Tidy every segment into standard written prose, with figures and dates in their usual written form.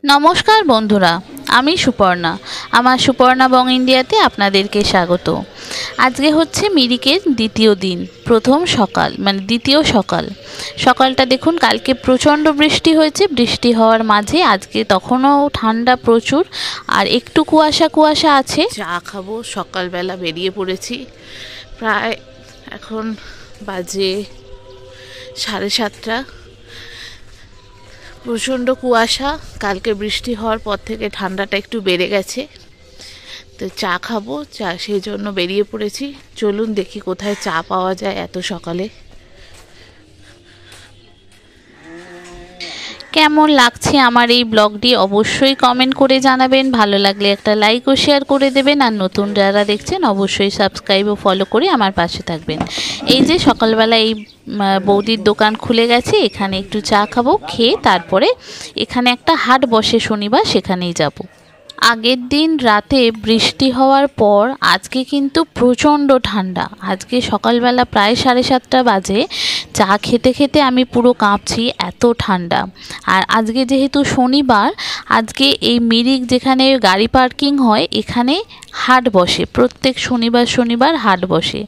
নমস্কার বন্ধুরা, আমি সুপর্ণা। আমার সুপর্ণা বং ইন্ডিয়াতে আপনাদেরকে স্বাগত। আজকে হচ্ছে মিরিকের দ্বিতীয় দিন, প্রথম সকাল মানে দ্বিতীয় সকাল। সকালটা দেখুন, কালকে প্রচণ্ড বৃষ্টি হয়েছে। বৃষ্টি হওয়ার মাঝে আজকে তখনও ঠান্ডা প্রচুর, আর একটু কুয়াশা কুয়াশা আছে। চা খাবো, সকালবেলা বেরিয়ে পড়েছি। প্রায় এখন বাজে 7:30। প্রচণ্ড কুয়াশা, কালকে বৃষ্টি হওয়ার পর থেকে ঠান্ডাটা একটু বেড়ে গেছে। তো চা খাবো, সেই জন্য বেরিয়ে পড়েছি। চলুন দেখি কোথায় চা পাওয়া যায় এত সকালে। কেমন লাগছে আমার এই ব্লগটি অবশ্যই কমেন্ট করে জানাবেন। ভালো লাগলে একটা লাইক ও শেয়ার করে দেবেন, আর নতুন যারা দেখছেন অবশ্যই সাবস্ক্রাইব ও ফলো করে আমার পাশে থাকবেন। এই যে সকালবেলা এই বৌদির দোকান খুলে গেছে, এখানে একটু চা খাবো, খেয়ে তারপরে এখানে একটা হাট বসে শনিবার, সেখানেই যাব। আগের দিন রাতে বৃষ্টি হওয়ার পর আজকে কিন্তু প্রচণ্ড ঠান্ডা। আজকে সকালবেলা প্রায় 7:30 বাজে, চা খেতে খেতে আমি পুরো কাঁপছি, এত ঠান্ডা। আর আজকে যেহেতু শনিবার, আজকে এই মিরিক যেখানে গাড়ি পার্কিং হয় এখানে হাট বসে, প্রত্যেক শনিবার হাট বসে।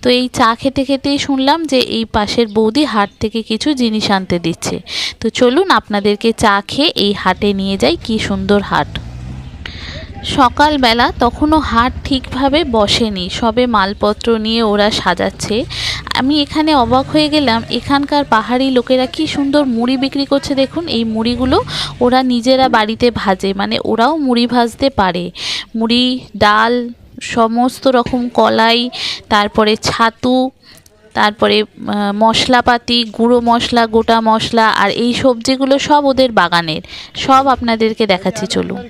তো এই চা খেতে খেতেই শুনলাম যে এই পাশের বৌদি হাট থেকে কিছু জিনিস আনতে দিচ্ছে। তো চলুন আপনাদেরকে চা খেয়ে এই হাটে নিয়ে যাই। কি সুন্দর হাট! সকালবেলা তখনও হাট ঠিকভাবে বসেনি, সবে মালপত্র নিয়ে ওরা সাজাচ্ছে। আমি এখানে অবাক হয়ে গেলাম, এখানকার পাহাড়ি লোকেরা কি সুন্দর মুড়ি বিক্রি করছে। দেখুন, এই মুড়িগুলো ওরা নিজেরা বাড়িতে ভাজে, মানে ওরাও মুড়ি ভাজতে পারে। মুড়ি, ডাল, সমস্ত রকম কলাই, তারপরে ছাতু, তারপরে মশলাপাতি, গুঁড়ো মশলা, গোটা মশলা, আর এই সবজিগুলো সব ওদের বাগানের। সব আপনাদেরকে দেখাচ্ছি, চলুন।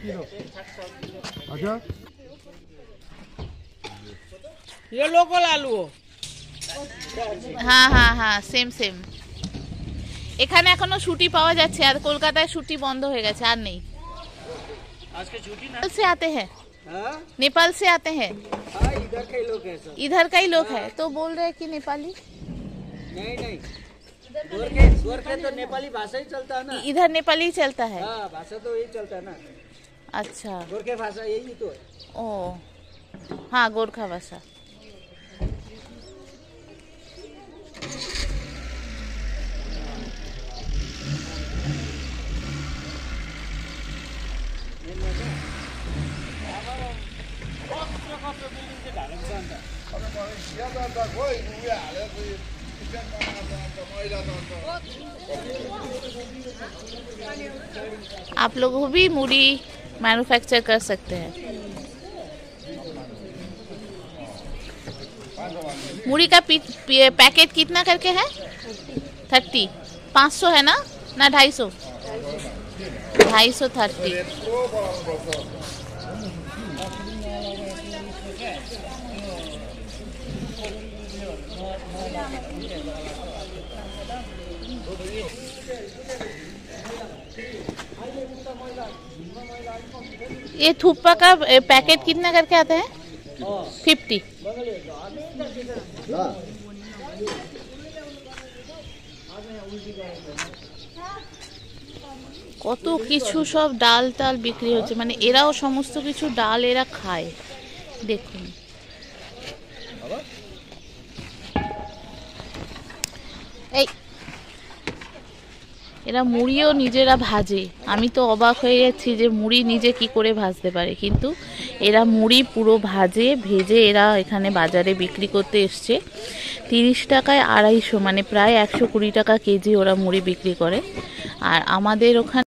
ये लोकल आलू हो। হ্যাঁ হ্যাঁ হ্যাঁ, সেম সেম। এখানে এখনো ছুটি পাওয়া যাচ্ছে, আর কলকাতায় ছুটি বন্ধ হয়ে গেছে, আর নেই। आज के छुट्टी ना। नेपाल से आते हैं, हाँ? नेपाल से आते हैं। हाँ, इधर के लोग हैं सब। इधर का ही लोग है, तो बोल रहे हैं कि नेपाली। नहीं गोरखे तो नेपाली भाषा ही चलता है ना। इधर नेपाली चलता है। हाँ, भाषा तो यही चलता है ना। अच्छा, गोरखे भाषा यही तो है। ओ हाँ, गोरखा भाषा। आप लोग भी मुड़ी मैन्युफैक्चर कर सकते हैं। मुड़ी का पैकेट कितना करके है? 30। 500 है ना 250? 250 30। ये थुप्पा का पैकेट कितना करके आता है? 50। কত কিছু সব ডাল টাল বিক্রি হচ্ছে, মানে এরাও সমস্ত কিছু ডাল এরা খায়। দেখুন, এই এরা মুড়িও নিজেরা ভাজে। আমি তো অবাক হয়ে যাচ্ছি যে মুড়ি নিজে কি করে ভাজতে পারে, কিন্তু এরা মুড়ি পুরো ভেজে এরা এখানে বাজারে বিক্রি করতে এসছে। 30 টাকায় 250, মানে প্রায় 120 টাকা কেজি ওরা মুড়ি বিক্রি করে। আর আমাদের ওখানে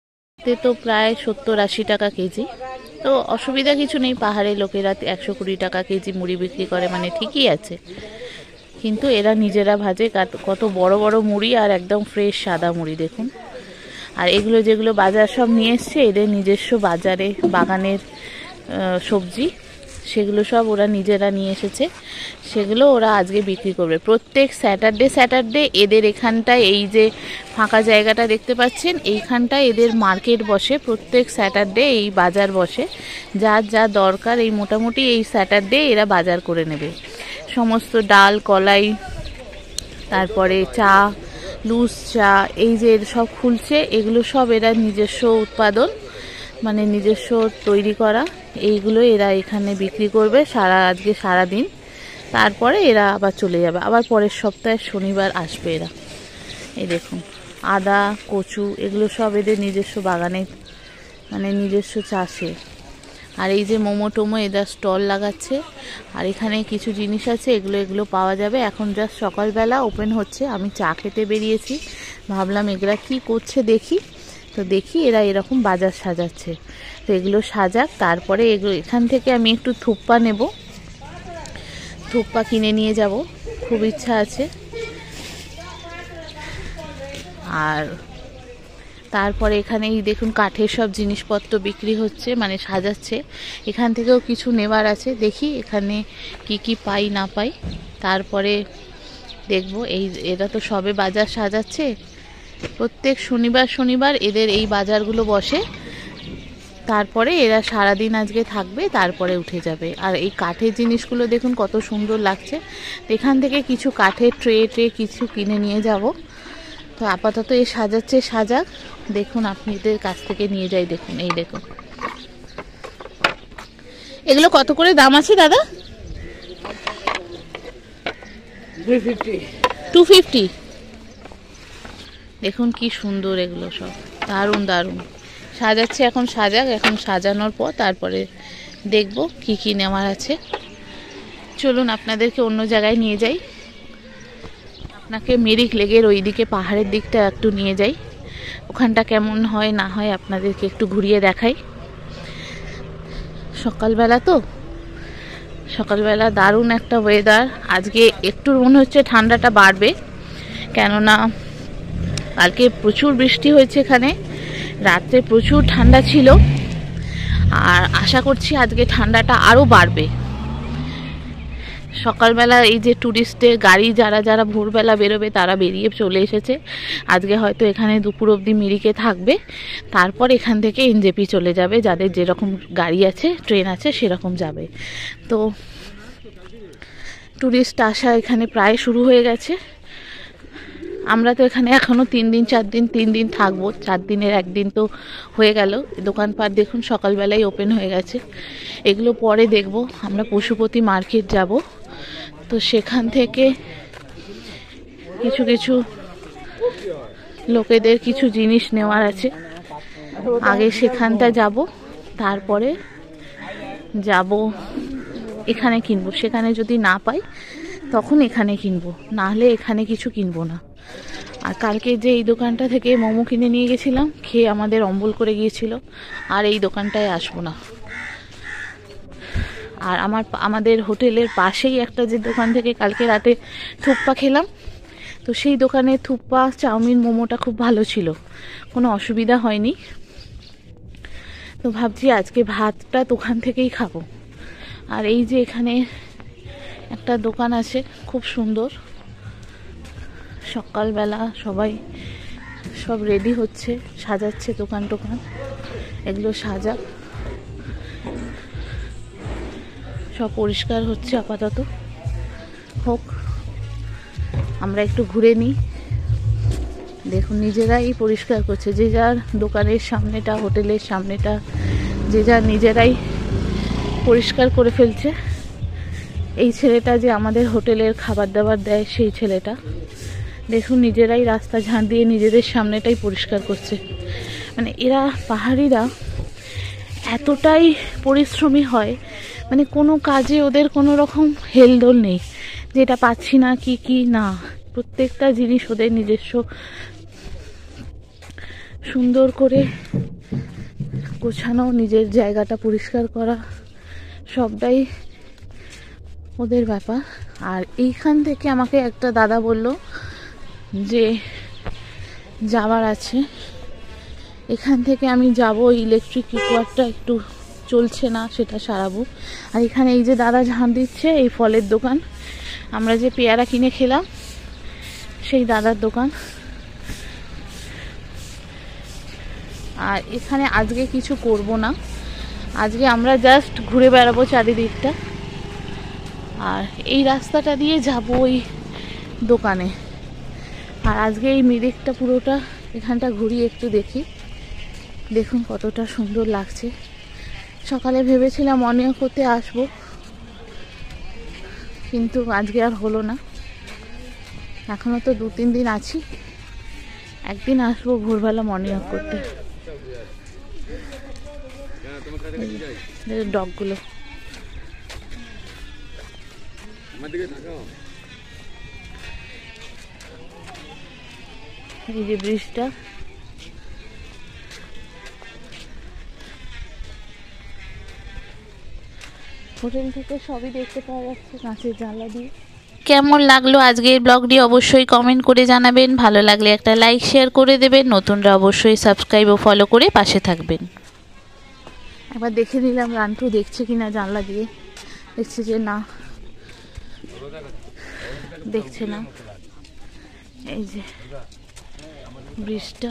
তো প্রায় 70-80 টাকা কেজি। তো অসুবিধা কিছু নেই, পাহাড়ের লোকেরা 120 টাকা কেজি মুড়ি বিক্রি করে, মানে ঠিকই আছে। কিন্তু এরা নিজেরা ভাজে, কত বড় বড় মুড়ি, আর একদম ফ্রেশ সাদা মুড়ি দেখুন। আর এগুলো যেগুলো বাজার সব নিয়ে এসছে এদের নিজস্ব বাগানের সবজি, সেগুলো সব ওরা নিজেরা নিয়ে এসেছে। সেগুলো ওরা আজকে বিক্রি করবে প্রত্যেক স্যাটারডে। এদের এখানটায় এই যে ফাঁকা জায়গাটা দেখতে পাচ্ছেন, এইখানটায় এদের মার্কেট বসে। প্রত্যেক স্যাটারডে এই বাজার বসে। যার যা দরকার এই মোটামুটি এই স্যাটারডে এরা বাজার করে নেবে। সমস্ত ডাল, কলাই, তারপরে চা, লুজ চা, এই যে সব খুলছে, এগুলো সব এরা নিজস্ব উৎপাদন। মানে নিজস্ব তৈরি করা, এইগুলো এরা এখানে বিক্রি করবে আজকে সারাদিন। তারপরে এরা আবার চলে যাবে, আবার পরের সপ্তাহে শনিবার আসবে এরা। এই দেখুন আদা, কচু এগুলো সব এদের নিজস্ব বাগানে, মানে নিজস্ব চাষে। আর এই যে মোমো টোমো এরা স্টল লাগাচ্ছে। আর এখানে কিছু জিনিস আছে, এগুলো পাওয়া যাবে। এখন জাস্ট সকালবেলা ওপেন হচ্ছে, আমি চা খেতে বেরিয়েছি, ভাবলাম এগুলা কি করছে দেখি। তো দেখি এরা এরকম বাজার সাজাচ্ছে। তো এগুলো সাজাক, তারপরে এখান থেকে আমি একটু থুপ্পা নেব, থুপ্পা কিনে নিয়ে যাব, খুব ইচ্ছা আছে। আর তারপরে এখানে এই দেখুন কাঠের সব জিনিসপত্র বিক্রি হচ্ছে, মানে সাজাচ্ছে। এখান থেকেও কিছু নেবার আছে, দেখি এখানে কি কি পাই না পাই, তারপরে দেখব। এরা তো সবে বাজার সাজাচ্ছে, প্রত্যেক শনিবার এদের এই বাজারগুলো বসে। তারপরে এরা সারাদিন আজকে থাকবে, তারপরে উঠে যাবে। আর এই কাঠের জিনিসগুলো দেখুন কত সুন্দর লাগছে। এখান থেকে কিছু কাঠের ট্রে কিছু কিনে নিয়ে যাব। তো আপাতত এই সাজাচ্ছে, সাজাক, দেখুন আপনাদের কাছ থেকে নিয়ে যাই। দেখুন এই দেখুন এগুলো কত করে দাম আছে দাদা? 250। দেখুন কি সুন্দর, এগুলো সব দারুণ দারুণ সাজাচ্ছে। এখন সাজাক, এখন সাজানোর পর তারপরে দেখব কি কি নেওয়ার আছে। চলুন আপনাদেরকে অন্য জায়গায় নিয়ে যাই, আপনাকে মিরিক লেগের ওইদিকে পাহাড়ের দিকটা একটু নিয়ে যাই। ওখানটা কেমন হয় না হয় আপনাদেরকে একটু ঘুরিয়ে দেখাই। সকালবেলা তো, সকালবেলা দারুণ একটা ওয়েদার। আজকে একটু মনে হচ্ছে ঠান্ডাটা বাড়বে, কেননা কালকে প্রচুর বৃষ্টি হয়েছে এখানে, রাত্রে প্রচুর ঠান্ডা ছিল। আর আশা করছি আজকে ঠান্ডাটা আরও বাড়বে। সকালবেলা এই যে ট্যুরিস্টের গাড়ি যারা ভোরবেলা বেরোবে তারা বেরিয়ে চলে এসেছে। আজকে হয়তো এখানে দুপুর অবধি মিরিকে থাকবে, তারপর এখান থেকে এনজেপি চলে যাবে। যাদের যেরকম গাড়ি আছে, ট্রেন আছে, সেরকম যাবে। তো ট্যুরিস্ট আসা এখানে প্রায় শুরু হয়ে গেছে। আমরা তো এখানে এখনও 3 দিন 3 দিন থাকবো। 4 দিনের একদিন তো হয়ে গেল। দোকানপাট দেখুন সকালবেলায় ওপেন হয়ে গেছে। এগুলো পরে দেখব। আমরা পশুপতি মার্কেট যাব, তো সেখান থেকে কিছু লোকেদের কিছু জিনিস নেওয়ার আছে। আগে সেখানটা যাব, তারপরে যাব এখানে কিনবো। সেখানে যদি না পাই তখন এখানে কিনবো, না হলে এখানে কিছু কিনবো না। আর কালকে যে এই দোকানটা থেকে মোমো কিনে নিয়ে গেছিলাম, খেয়ে আমাদের অম্বল করে গিয়েছিল, আর এই দোকানটায় আসবো না। আর আমাদের হোটেলের পাশেই একটা যে দোকান থেকে কালকে রাতে থুপ্পা খেলাম, তো সেই দোকানে থুপ্পা, চাউমিন, মোমোটা খুব ভালো ছিল, কোনো অসুবিধা হয়নি। তো ভাবছি আজকে ভাতটা দোকান থেকেই খাবো। আর এই যে এখানে একটা দোকান আছে খুব সুন্দর, সকালবেলা সবাই সব রেডি হচ্ছে, সাজাচ্ছে দোকান টোকান। এগুলো সাজাক, সব পরিষ্কার হচ্ছে আপাতত, হোক। আমরা একটু ঘুরে নিই। দেখুন নিজেরাই পরিষ্কার করছে, যে যার দোকানের সামনেটা, হোটেলের সামনেটা যে যার নিজেরাই পরিষ্কার করে ফেলছে। এই ছেলেটা যে আমাদের হোটেলের খাবার দাবার দেয়, সেই ছেলেটা দেখুন নিজেরাই রাস্তা ঝাঁট দিয়ে নিজেদের সামনেটাই পরিষ্কার করছে। মানে এরা পাহাড়িরা এতটাই পরিশ্রমী হয়, মানে কোনো কাজে ওদের কোনো রকম হেলদোল নেই, যেটা পাচ্ছি না কি না। প্রত্যেকটা জিনিস ওদের নিজস্ব, সুন্দর করে গোছানো, নিজের জায়গাটা পরিষ্কার করা, সবটাই ওদের ব্যাপার। আর এইখান থেকে আমাকে একটা দাদা বলল যে যাওয়ার আছে, এখান থেকে আমি যাব, ইলেকট্রিক কুকারটা একটু চলছে না, সেটা সারাবো। আর এখানে এই যে দাদা ঝাঁট দিচ্ছে, এই ফলের দোকান, আমরা যে পেয়ারা কিনে খেলাম সেই দাদার দোকান। আর এখানে আজকে কিছু করব না, আজকে আমরা জাস্ট ঘুরে বেড়াবো চারিদিকটা। আর এই রাস্তাটা দিয়ে যাব ওই দোকানে। আর আজকে এই মিরিকটা পুরোটা এখানটা ঘুরিয়ে একটু দেখি দেখুন কতটা সুন্দর লাগছে। সকালে ভেবেছিলাম মর্নিং ওয়াক করতে আসবো, কিন্তু আজকে আর হলো না। এখনো তো 2-3 দিন আছি, একদিন আসবো ভোরবেলা মর্নিং ওয়াক করতে। ডগগুলো এই যে ব্রিজটা, হোটেল থেকে সবই দেখতে পাওয়া যাচ্ছে কাঁচের জানলা দিয়ে। কেমন লাগলো আজকের ব্লগটি অবশ্যই কমেন্ট করে জানাবেন। ভালো লাগলে একটা লাইক শেয়ার করে দেবেন। নতুনরা অবশ্যই সাবস্ক্রাইব ও ফলো করে পাশে থাকবেন। একবার দেখে নিলাম রান্টু দেখছে কিনা জানলা দিয়ে, দেখছে যে না, দেখছে না। এই যে ব্রিজটা।